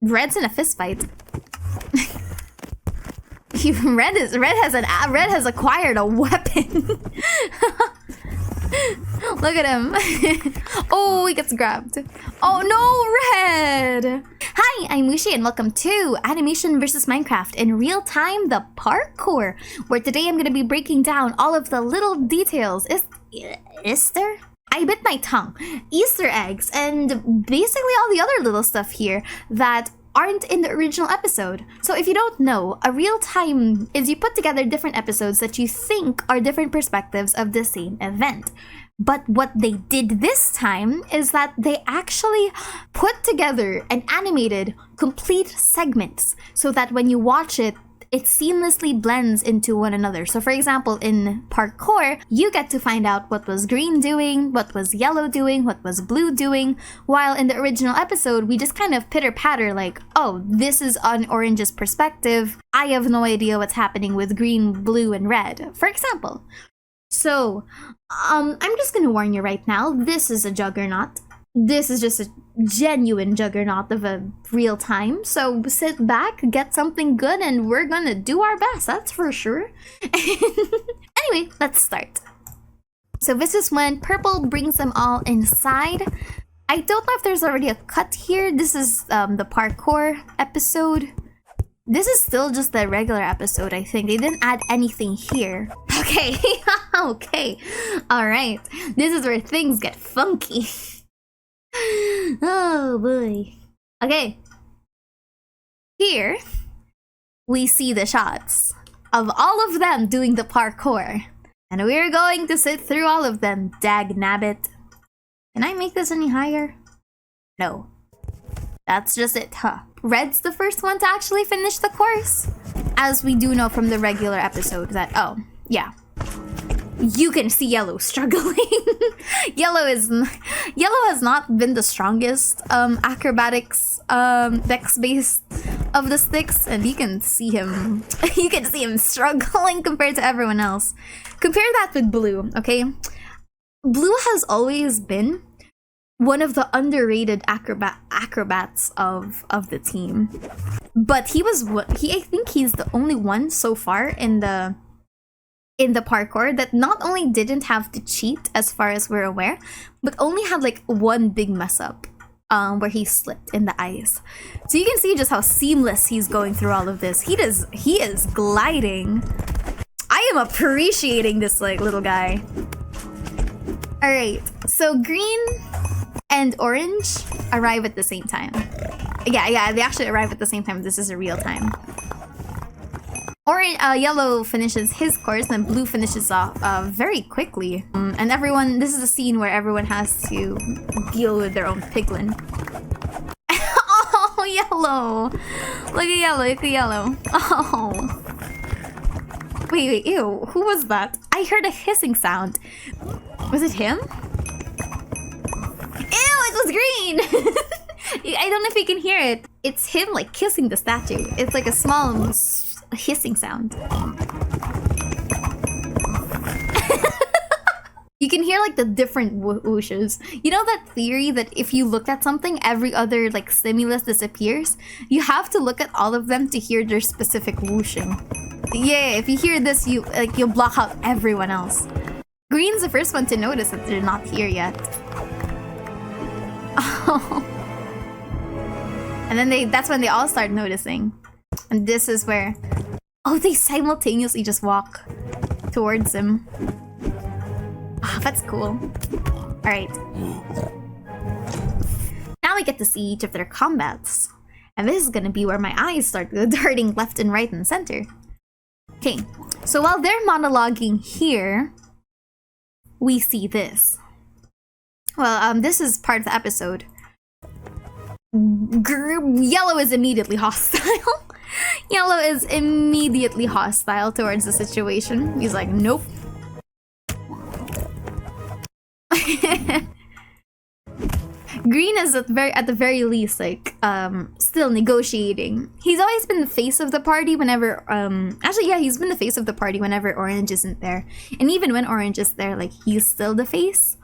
Red's in a fist fight. Red has acquired a weapon. Look at him. Oh, he gets grabbed. Oh no, Red! Hi, I'm Mushi and welcome to Animation vs Minecraft in real time, the parkour, where today I'm going to be breaking down all of the little details. Is there? I bit my tongue. Easter eggs and basically all the other little stuff here that aren't in the original episode. So if you don't know, a real time is you put together different episodes that you think are different perspectives of the same event. But what they did this time is that they actually put together and animated complete segments so that when you watch it, it seamlessly blends into one another. So for example, in parkour, you get to find out what was green doing, what was yellow doing, what was blue doing, while in the original episode, we just kind of pitter-patter like, oh, this is on orange's perspective. I have no idea what's happening with green, blue, and red, for example. So, I'm just gonna warn you right now, this is a juggernaut. This is just a genuine juggernaut of a real time. So sit back, get something good, and we're gonna do our best, that's for sure. Anyway, let's start. So this is when purple brings them all inside. I don't know if there's already a cut here. This is the parkour episode. This is still just the regular episode, I think. They didn't add anything here. Okay, okay. All right, this is where things get funky. Oh boy. Okay. Here, we see the shots of all of them doing the parkour. And we're going to sit through all of them, dag nabbit. Can I make this any higher? No. That's just it, huh? Red's the first one to actually finish the course. As we do know from the regular episode that, oh, yeah. You can see Yellow struggling. Yellow has not been the strongest acrobatics dex base of the sticks, and you can see him struggling compared to everyone else. Compare that with Blue, okay? Blue has always been one of the underrated acrobats of the team. But I think he's the only one so far in the parkour that not only didn't have to cheat as far as we're aware, but only had like one big mess up where he slipped in the ice. So you can see just how seamless he's going through all of this. He is gliding. I am appreciating this like little guy. All right, so green and orange arrive at the same time. Yeah, they actually arrive at the same time. This is a real time. Yellow finishes his course, and Blue finishes off very quickly. And everyone, this is a scene where everyone has to deal with their own piglin. Oh, Yellow! Look at Yellow, look at Yellow. Oh. Wait, ew, who was that? I heard a hissing sound. Was it him? Ew, it was green! I don't know if you can hear it. It's him like kissing the statue. It's like a small hissing sound. You can hear like the different whooshes. You know that theory that if you look at something, every other like stimulus disappears? You have to look at all of them to hear their specific whooshing. Yeah, if you hear this, you'll block out everyone else. Green's the first one to notice that they're not here yet. Oh. And then that's when they all start noticing. And this is where, oh, they simultaneously just walk towards him. Ah, that's cool. All right. Now we get to see each of their combats. And this is gonna be where my eyes start darting left and right and center. Okay, so while they're monologuing here, we see this. Well, this is part of the episode. Yellow is immediately hostile. Yellow is immediately hostile towards the situation. He's like, nope. Green is at the very least like still negotiating. He's always been the face of the party whenever actually yeah, he's been the face of the party whenever Orange isn't there. And even when Orange is there, like he's still the face.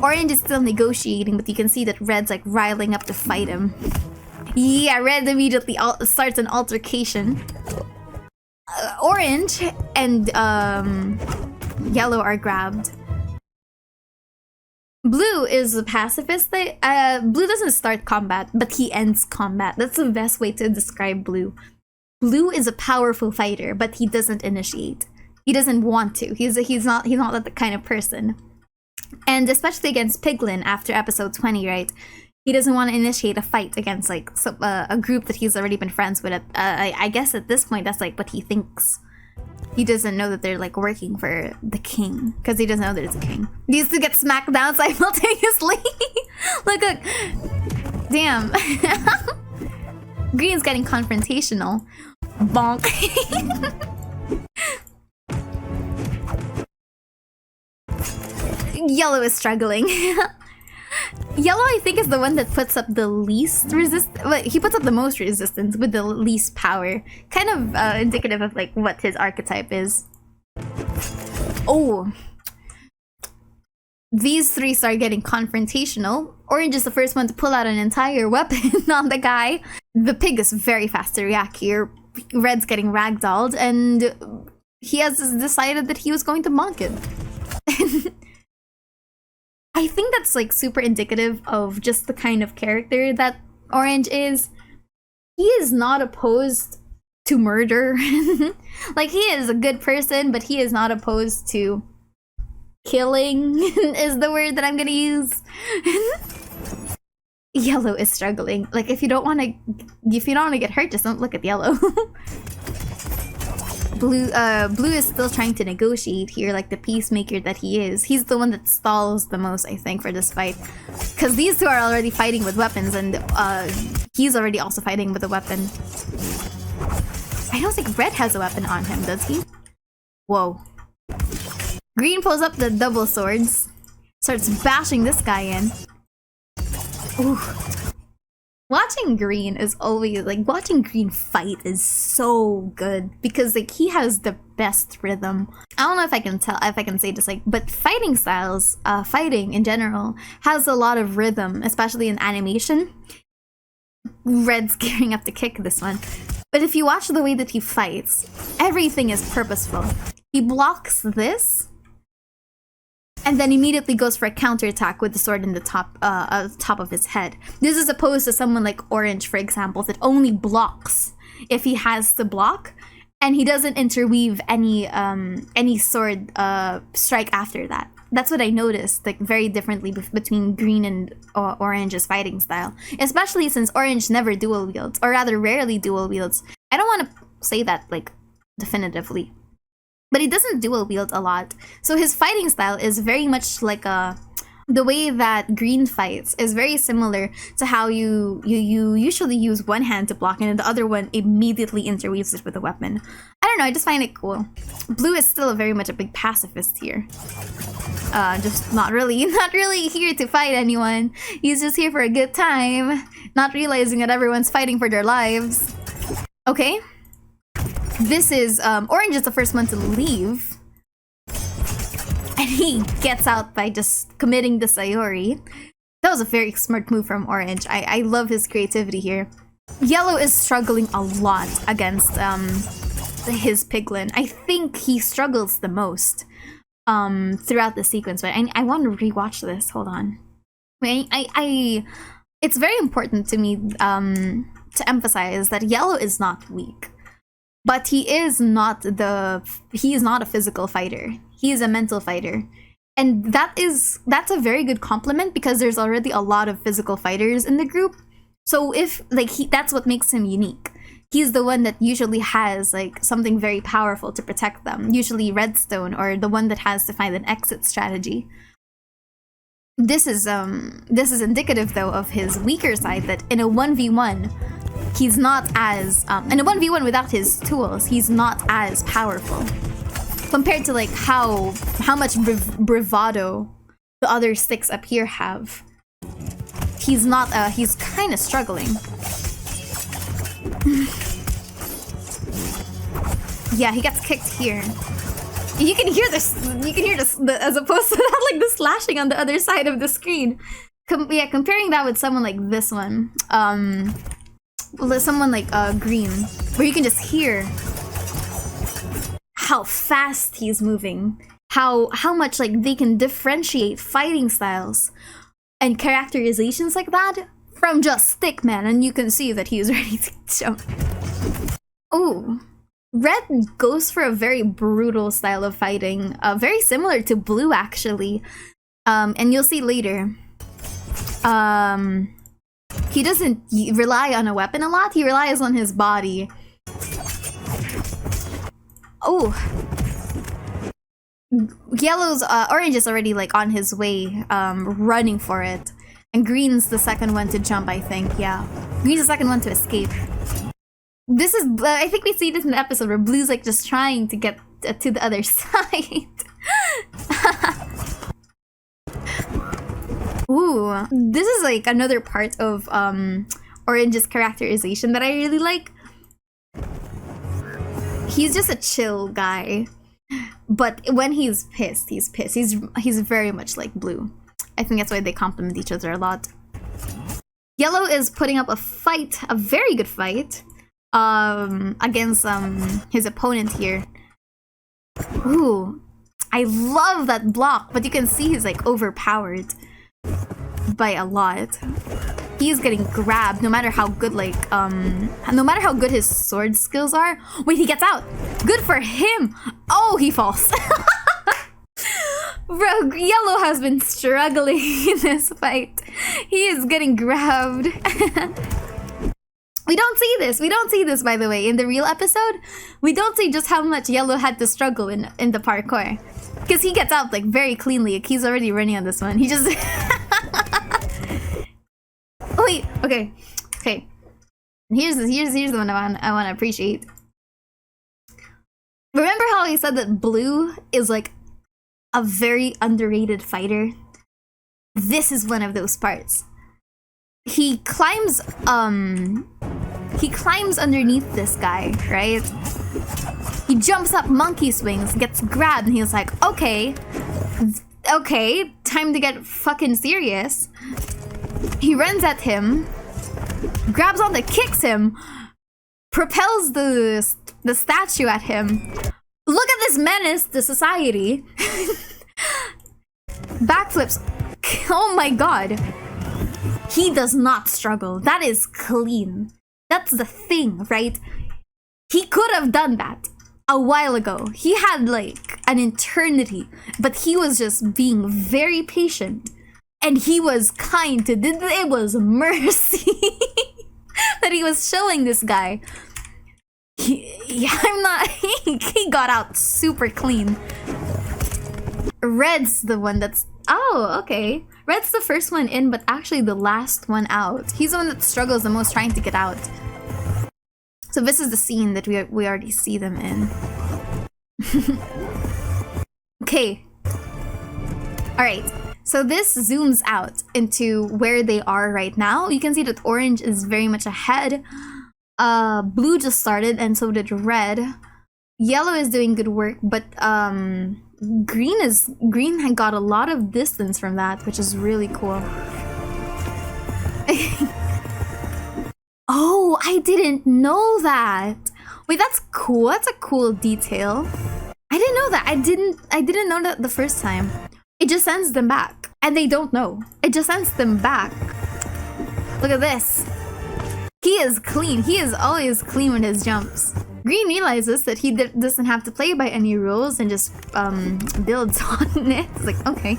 Orange is still negotiating, but you can see that Red's like riling up to fight him. Yeah, red immediately starts an altercation. Orange and yellow are grabbed. Blue is a pacifist. Blue doesn't start combat, but he ends combat. That's the best way to describe Blue. Blue is a powerful fighter, but he doesn't initiate. He doesn't want to. He's not that kind of person. And especially against Piglin after episode 20, right? He doesn't want to initiate a fight against like a group that he's already been friends with. I guess at this point that's like what he thinks. He doesn't know that they're like working for the king because he doesn't know there's a king. These two get smacked down simultaneously. Look, damn. Green's getting confrontational. Bonk. Yellow is struggling. Yellow, I think, is the one that puts up the least resistance. Well, he puts up the most resistance with the least power. Kind of indicative of like what his archetype is. Oh. These three start getting confrontational. Orange is the first one to pull out an entire weapon on the guy. The pig is very fast to react here. Red's getting ragdolled, and he has decided that he was going to bonk it. I think that's like super indicative of just the kind of character that Orange is. He is not opposed to murder. Like, he is a good person, but he is not opposed to killing is the word that I'm gonna use. Yellow is struggling. Like, if you don't want to get hurt, just don't look at yellow. Blue is still trying to negotiate here, like the peacemaker that he is. He's the one that stalls the most, I think, for this fight. Because these two are already fighting with weapons, and he's already also fighting with a weapon. I don't think Red has a weapon on him, does he? Whoa. Green pulls up the double swords. Starts bashing this guy in. Ooh. Watching Green is always, like, watching Green fight is so good because, like, he has the best rhythm. I don't know if I can say this, like, but fighting styles, fighting in general, has a lot of rhythm, especially in animation. Red's gearing up to kick this one. But if you watch the way that he fights, everything is purposeful. He blocks this, and then immediately goes for a counterattack with the sword in the top of his head. This is opposed to someone like Orange, for example, that only blocks if he has to block, and he doesn't interweave any sword strike after that. That's what I noticed, like, very differently between Green and Orange's fighting style. Especially since Orange never dual wields, or rather rarely dual wields. I don't want to say that, like, definitively, but he doesn't dual wield a lot. So his fighting style is very much like the way that Green fights is very similar to how you usually use one hand to block and then the other one immediately interweaves it with a weapon. I don't know, I just find it cool. Blue is still very much a big pacifist here. Just not really here to fight anyone. He's just here for a good time, not realizing that everyone's fighting for their lives. Okay. This is, Orange is the first one to leave. And he gets out by just committing the Sayori. That was a very smart move from Orange. I love his creativity here. Yellow is struggling a lot against his Piglin. I think he struggles the most throughout the sequence, but I want to rewatch this. Hold on. It's very important to me to emphasize that Yellow is not weak. But he is not a physical fighter. He is a mental fighter. And that's a very good compliment because there's already a lot of physical fighters in the group. So if, like, that's what makes him unique. He's the one that usually has, like, something very powerful to protect them. Usually Redstone, or the one that has to find an exit strategy. This is indicative though of his weaker side, that in a 1v1, he's not as, in a 1v1 without his tools, he's not as powerful. Compared to, like, how much bravado the other sticks up here have. He's not, he's kind of struggling. Yeah, he gets kicked here. You can hear this, as opposed to that, like, the slashing on the other side of the screen. Yeah, comparing that with someone like this one, someone like green, where you can just hear how fast he's moving, how much like they can differentiate fighting styles and characterizations like that from just Stickman, and you can see that he is ready to jump. Ooh. Red goes for a very brutal style of fighting, very similar to blue actually, and you'll see later. He doesn't rely on a weapon a lot, he relies on his body. Oh! Orange is already like on his way, running for it. And Green's the second one to jump, I think, yeah. Green's the second one to escape. This is, I think we see this in the episode where Blue's like just trying to get to the other side. Ooh, this is like another part of Orange's characterization that I really like. He's just a chill guy, but when he's pissed, he's pissed. He's very much like Blue. I think that's why they complement each other a lot. Yellow is putting up a fight, a very good fight, against his opponent here. Ooh, I love that block, but you can see he's like overpowered by a lot. He's getting grabbed no matter how good no matter how good his sword skills are. Wait, he gets out. Good for him. Oh, he falls. Bro, Yellow has been struggling in this fight. He is getting grabbed. We don't see this. We don't see this, by the way, in the real episode. We don't see just how much Yellow had to struggle in the parkour. Because he gets out like very cleanly. Like, he's already running on this one. He just... Oh, wait. Okay. Okay. Here's the one I want to appreciate. Remember how I said that Blue is like a very underrated fighter? This is one of those parts. He climbs underneath this guy, right? He jumps up monkey swings, gets grabbed, and he's like, okay, time to get fucking serious. He runs at him, grabs onto, kicks him, propels the statue at him. Look at this menace to society. Backflips. Oh my god. He does not struggle. That is clean. That's the thing, right? He could have done that a while ago. He had like an eternity, but he was just being very patient. And he was kind to, it was mercy that he was showing this guy. He got out super clean. Red's the one that's, oh, okay. Red's the first one in, but actually the last one out. He's the one that struggles the most trying to get out. So this is the scene that we already see them in. Okay. Alright. So this zooms out into where they are right now. You can see that Orange is very much ahead. Blue just started, and so did Red. Yellow is doing good work, but Green had got a lot of distance from that, which is really cool. Oh, I didn't know that. Wait, that's cool. That's a cool detail. I didn't know that. I didn't know that the first time. It just sends them back. And they don't know. It just sends them back. Look at this. He is clean. He is always clean with his jumps. Green realizes that he doesn't have to play by any rules and just builds on it. It's like, okay,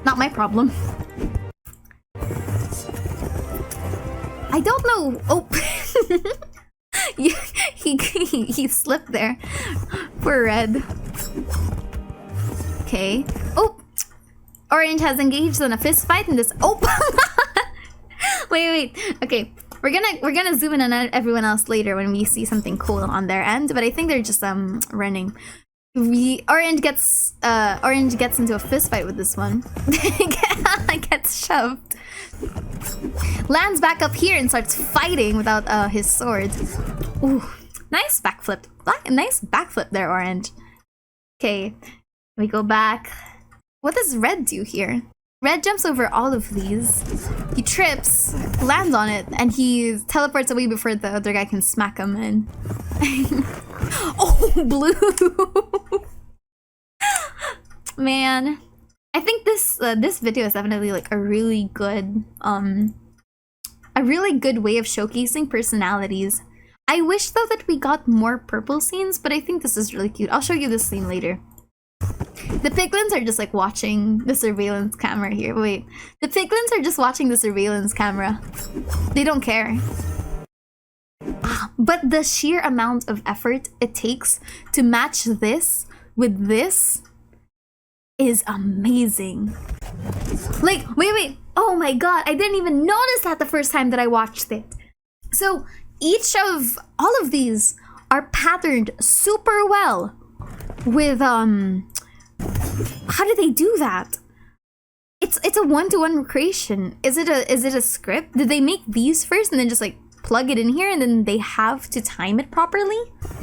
not my problem. I don't know. Oh, he slipped there. Poor Red. Okay. Oh, Orange has engaged in a fist fight in this. Oh, wait. Okay. We're gonna zoom in on everyone else later when we see something cool on their end, but I think they're just running. Orange gets into a fist fight with this one. Gets shoved. Lands back up here and starts fighting without his sword. Ooh, nice backflip. Nice backflip there, Orange. Okay, we go back. What does Red do here? Red jumps over all of these. He trips, lands on it, and he teleports away before the other guy can smack him in. Oh, blue! Man, I think this video is definitely like a really good way of showcasing personalities. I wish though that we got more purple scenes, but I think this is really cute. I'll show you this scene later. The piglins are just like watching the surveillance camera here. Wait, the piglins are just watching the surveillance camera. They don't care. But the sheer amount of effort it takes to match this with this is amazing. Like, wait. Oh my god, I didn't even notice that the first time that I watched it. So each of all of these are patterned super well with how do they do that? It's a one-to-one creation. Is it a script? Did they make these first and then just like plug it in here and then they have to time it properly?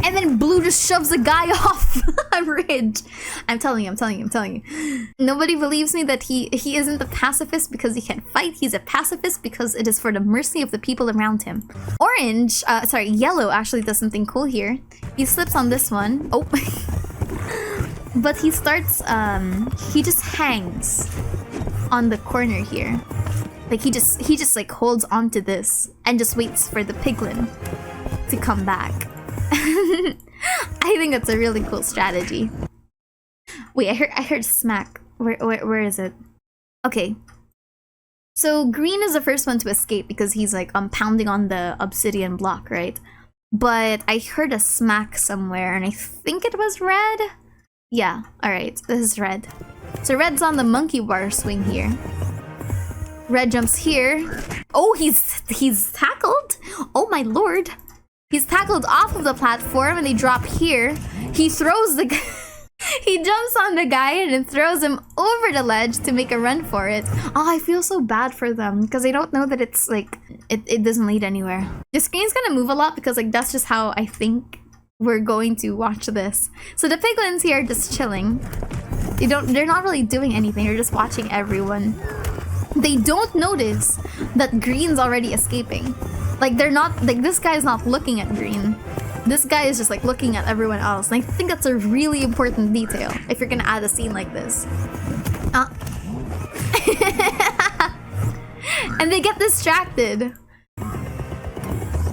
And then Blue just shoves a guy off a ridge. I'm telling you. Nobody believes me that he isn't a pacifist because he can't fight. He's a pacifist because it is for the mercy of the people around him. Yellow actually does something cool here. He slips on this one. Oh. But he starts, he just hangs on the corner here. Like he just like holds onto this and just waits for the piglin to come back. I think that's a really cool strategy. Wait, I heard smack. Where is it? Okay. So green is the first one to escape because he's like pounding on the obsidian block, right? But I heard a smack somewhere and I think it was red. Yeah, alright, this is red. So red's on the monkey bar swing here. Red jumps here. Oh, he's tackled? Oh my lord. He's tackled off of the platform and they drop here. He throws the he jumps on the guy and then throws him over the ledge to make a run for it. Oh, I feel so bad for them because they don't know that it's like it doesn't lead anywhere. The screen's gonna move a lot because like that's just how I think we're going to watch this. So the piglins here are just chilling. They're not really doing anything. They're just watching everyone. They don't notice that green's already escaping. Like they're not, like this guy's not looking at green. This guy is just like looking at everyone else. And I think that's a really important detail if you're gonna add a scene like this. And they get distracted.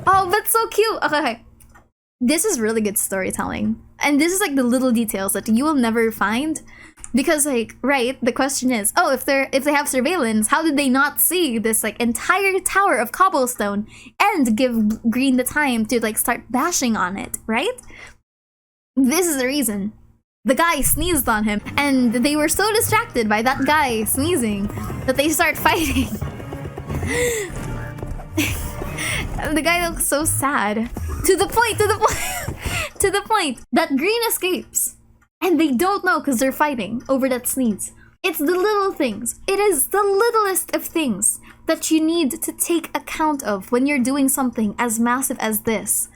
Oh, that's so cute. Okay. This is really good storytelling. And this is like the little details that you will never find. Because like, right, the question is, oh, if they have surveillance, how did they not see this like entire tower of cobblestone and give green the time to like start bashing on it, right? This is the reason. The guy sneezed on him and they were so distracted by that guy sneezing that they start fighting. The guy looks so sad. To the point that green escapes. And they don't know because they're fighting over that sneeze. It's the little things. It is the littlest of things that you need to take account of when you're doing something as massive as this.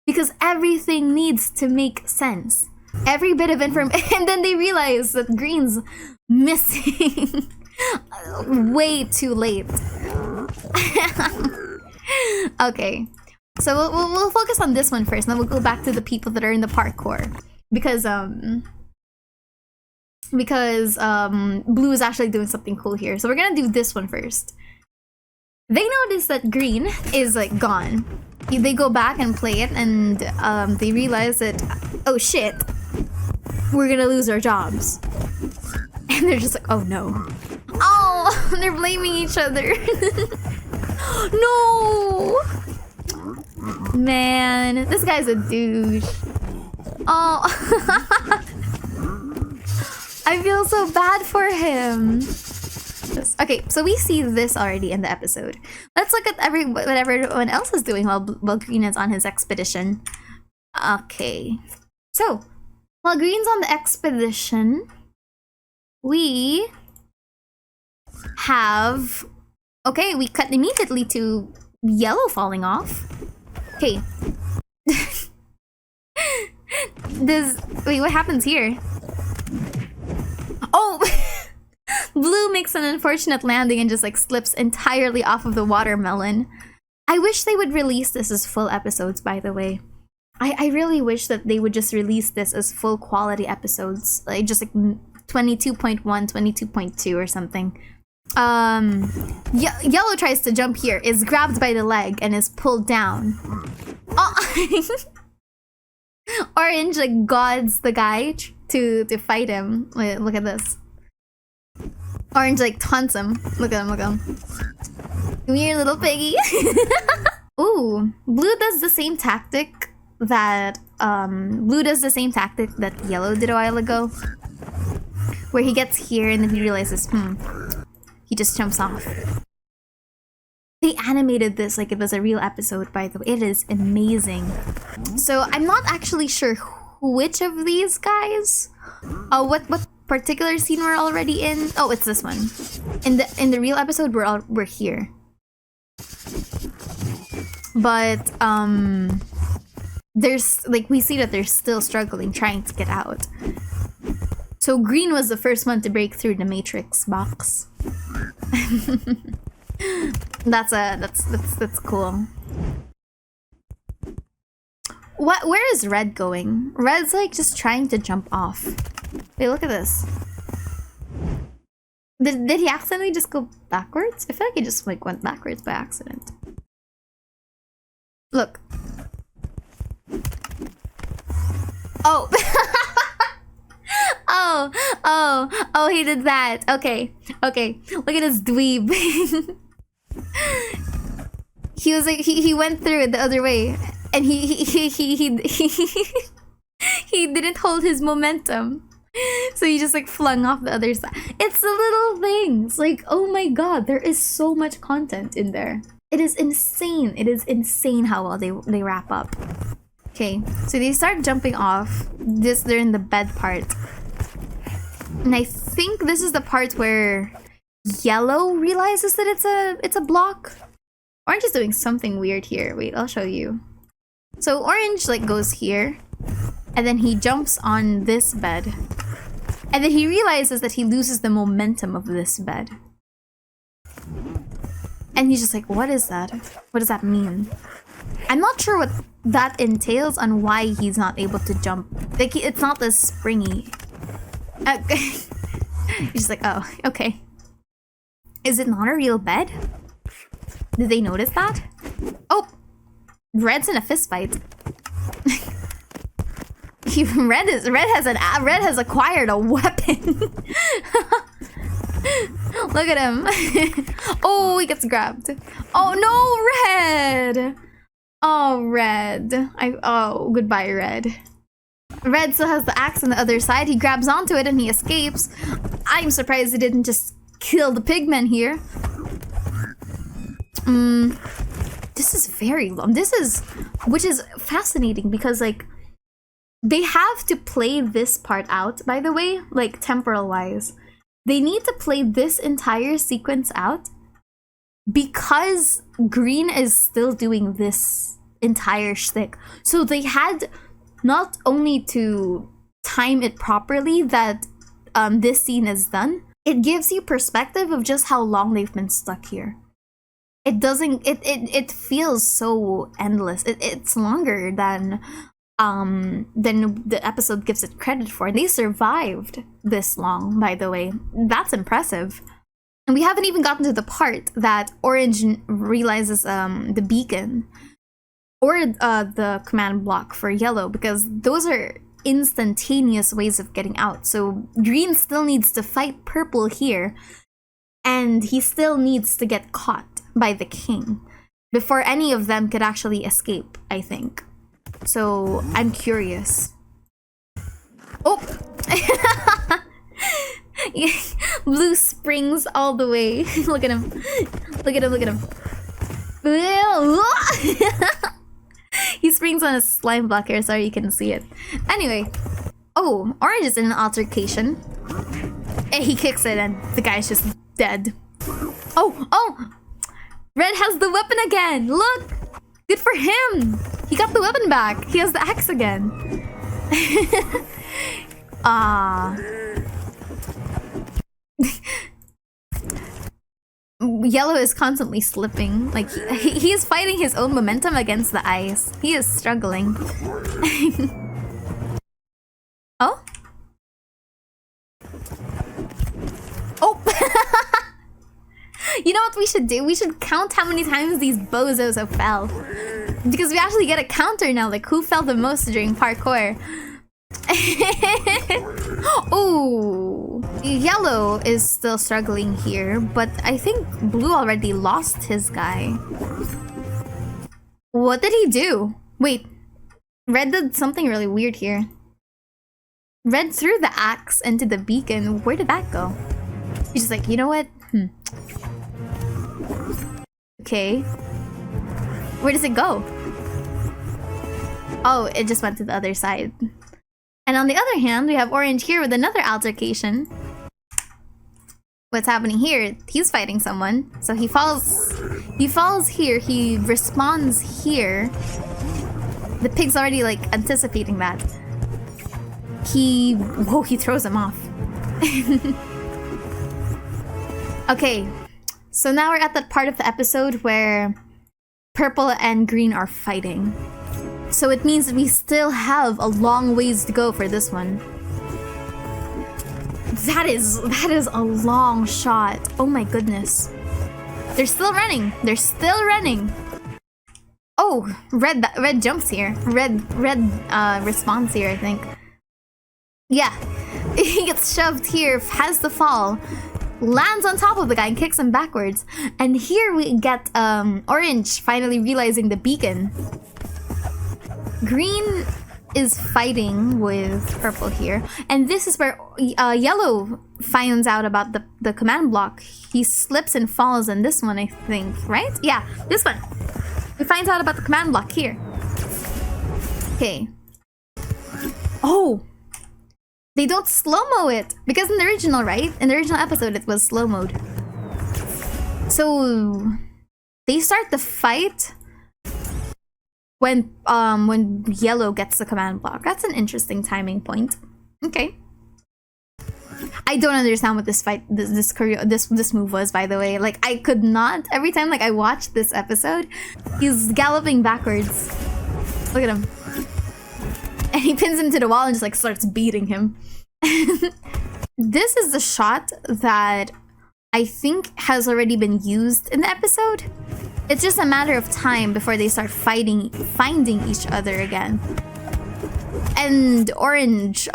Because everything needs to make sense. Every bit of information. And then they realize that green's missing. Way too late. Okay. So we'll focus on this one first, and then we'll go back to the people that are in the parkour. Because Blue is actually doing something cool here. So we're gonna do this one first. They notice that green is like gone. They go back and play it and they realize that, oh shit, we're gonna lose our jobs. And they're just like, oh no. Oh, they're blaming each other. No! Man, this guy's a douche. Oh. I feel so bad for him. Okay, so we see this already in the episode. Let's look at what everyone else is doing while Green is on his expedition. Okay. So, while Green's on the expedition, we have... Okay, we cut immediately to yellow falling off. Okay. Wait, what happens here? Oh! Blue makes an unfortunate landing and just like slips entirely off of the watermelon. I wish they would release this as full episodes, by the way. I really wish that they would just release this as full quality episodes. Like just like 22.1, 22.2 or something. Yellow tries to jump here, is grabbed by the leg and is pulled down. Oh. Orange like gods the guy to fight him. Wait, look at this. Orange like taunts him. Look at him, look at him. Come here, little piggy. Ooh, blue does the same tactic that yellow did a while ago. Where he gets here and then he realizes, he just jumps off. They animated this like it was a real episode, by the way. It is amazing. So I'm not actually sure which of these guys, what particular scene we're already in. Oh, it's this one. In the real episode, we're here. But there's like we see that they're still struggling, trying to get out. So green was the first one to break through the matrix box. That's cool. Where is red going? Red's like just trying to jump off. Wait, look at this. Did he accidentally just go backwards? I feel like he just like went backwards by accident. Look. Oh. Oh, he did that. Okay. Look at this dweeb. He was like he went through it the other way, and he didn't hold his momentum, so he just like flung off the other side. It's the little things. Like, oh my god, there is so much content in there. It is insane. It is insane how well they wrap up. Okay, so they start jumping off. They're in the bed part. And I think this is the part where yellow realizes that it's a block. Orange is doing something weird here. Wait, I'll show you. So orange like goes here, and then he jumps on this bed. And then he realizes that he loses the momentum of this bed. And he's just like, what is that? What does that mean? I'm not sure what that entails on why he's not able to jump. Like, it's not as springy. He's just like, oh, okay. Is it not a real bed? Did they notice that? Oh! Red's in a fist fight. Red has acquired a weapon. Look at him. Oh, he gets grabbed. Oh no, Red! Oh, Red. Oh, goodbye, Red. Red still has the axe on the other side. He grabs onto it and he escapes. I'm surprised he didn't just kill the pigmen here. This is very long. Which is fascinating because like they have to play this part out, by the way, like temporal wise. They need to play this entire sequence out because green is still doing this entire shtick. So they had not only to time it properly that this scene is done, it gives you perspective of just how long they've been stuck here. It feels so endless. It's longer than the episode gives it credit for. They survived this long, by the way. That's impressive. And we haven't even gotten to the part that Orange realizes the beacon or the command block for Yellow, because those are instantaneous ways of getting out. So Green still needs to fight Purple here, and he still needs to get caught by the King before any of them could actually escape, I think. So I'm curious. Oh! Blue springs all the way. Look at him. Look at him, look at him. He springs on a slime block here. Sorry you couldn't see it. Anyway. Oh, Orange is in an altercation. And he kicks it and the guy's just dead. Oh! Red has the weapon again! Look! Good for him! He got the weapon back! He has the axe again! Yellow is constantly slipping. Like, he is fighting his own momentum against the ice. He is struggling. Oh? Oh! You know what we should do? We should count how many times these bozos have fell. Because we actually get a counter now, like who fell the most during parkour. Ooh, yellow is still struggling here, but I think blue already lost his guy. What did he do? Wait, red did something really weird here. Red threw the axe into the beacon. Where did that go? He's just like, you know what? Okay. Where does it go? Oh, it just went to the other side. And on the other hand, we have orange here with another altercation. What's happening here? He's fighting someone. So he falls here, he respawns here. The pig's already like anticipating that. He throws him off. Okay, so now we're at that part of the episode where purple and green are fighting. So it means that we still have a long ways to go for this one. That is a long shot. Oh my goodness. They're still running. They're still running. Oh, red jumps here. Red responds here, I think. Yeah. He gets shoved here, has the fall, lands on top of the guy and kicks him backwards. And here we get orange finally realizing the beacon. Green is fighting with purple here, and this is where yellow finds out about the command block. He slips and falls in this one, I think, right? Yeah, this one. He finds out about the command block here. Okay. Oh! They don't slow-mo it! Because in the original, right? In the original episode, it was slow mode. So they start the fight when yellow gets the command block. That's an interesting timing point. Okay. I don't understand what this move was, by the way. Like, I could not. Every time like I watched this episode, he's galloping backwards. Look at him. And he pins him to the wall and just like starts beating him. This is the shot that I think has already been used in the episode. It's just a matter of time before they start finding each other again. And orange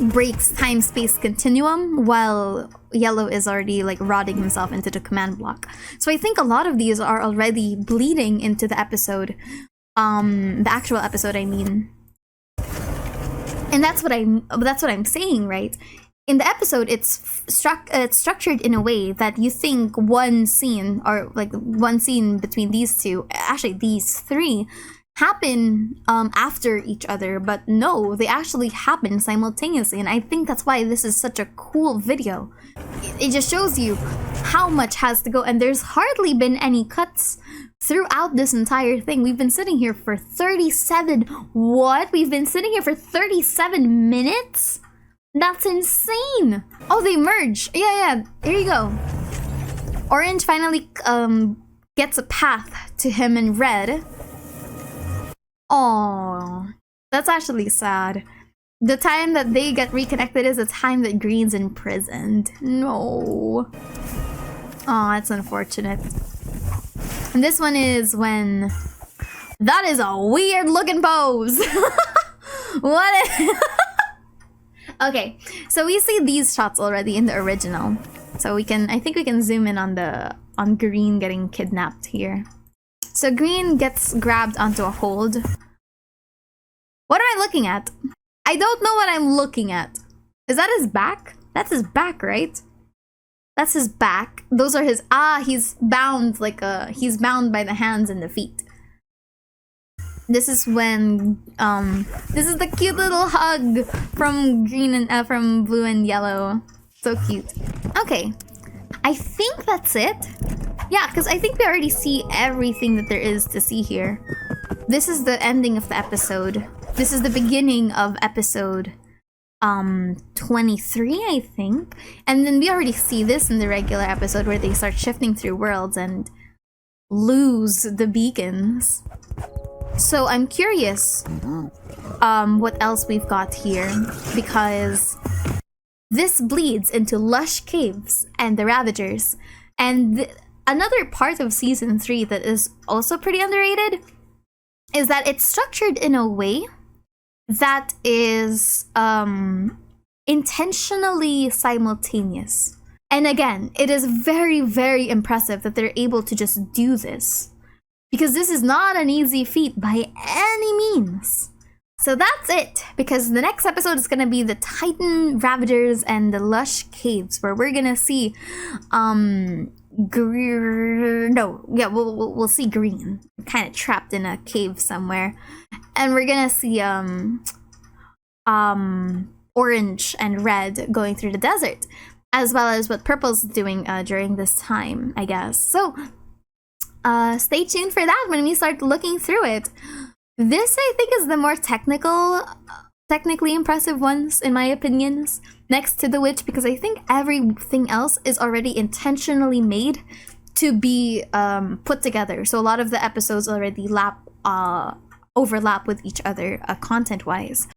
breaks time-space continuum while yellow is already like rotting himself into the command block. So I think a lot of these are already bleeding into the episode. The actual episode, I mean. And that's what I'm saying, right? In the episode, it's structured in a way that you think one scene, or like one scene between these two, actually these three, happen after each other, but no, they actually happen simultaneously. And I think that's why this is such a cool video. It just shows you how much has to go, and there's hardly been any cuts throughout this entire thing. We've been sitting here for 37... What? We've been sitting here for 37 minutes? That's insane! Oh, they merge! Yeah, here you go. Orange finally gets a path to him in red. Oh, that's actually sad. The time that they get reconnected is the time that Green's imprisoned. No. Oh, that's unfortunate. And this one is when... That is a weird looking pose! What? Okay, so we see these shots already in the original. So I think we can zoom in on Green getting kidnapped here. So Green gets grabbed onto a hold. What am I looking at? I don't know what I'm looking at. Is that his back? That's his back, right? That's his back. Those are his... he's bound he's bound by the hands and the feet. This is when this is the cute little hug from green and from blue and yellow. So cute. Okay, I think that's it. Yeah, because I think we already see everything that there is to see here. This is the ending of the episode. This is the beginning of episode 23, I think. And then we already see this in the regular episode where they start shifting through worlds and lose the beacons. So I'm curious what else we've got here, because this bleeds into lush caves and the Ravagers. And another part of season 3 that is also pretty underrated is that it's structured in a way that is intentionally simultaneous. And again, it is very, very impressive that they're able to just do this, because this is not an easy feat by any means. So that's it, because the next episode is gonna be the Titan Ravagers and the Lush Caves, where we're gonna see we'll see Green kind of trapped in a cave somewhere, and we're gonna see Orange and Red going through the desert, as well as what Purple's doing during this time, I guess. So stay tuned for that when we start looking through it. This, I think, is the more technically impressive ones, in my opinions, next to the Witch, because I think everything else is already intentionally made to be put together. So a lot of the episodes already overlap with each other content-wise.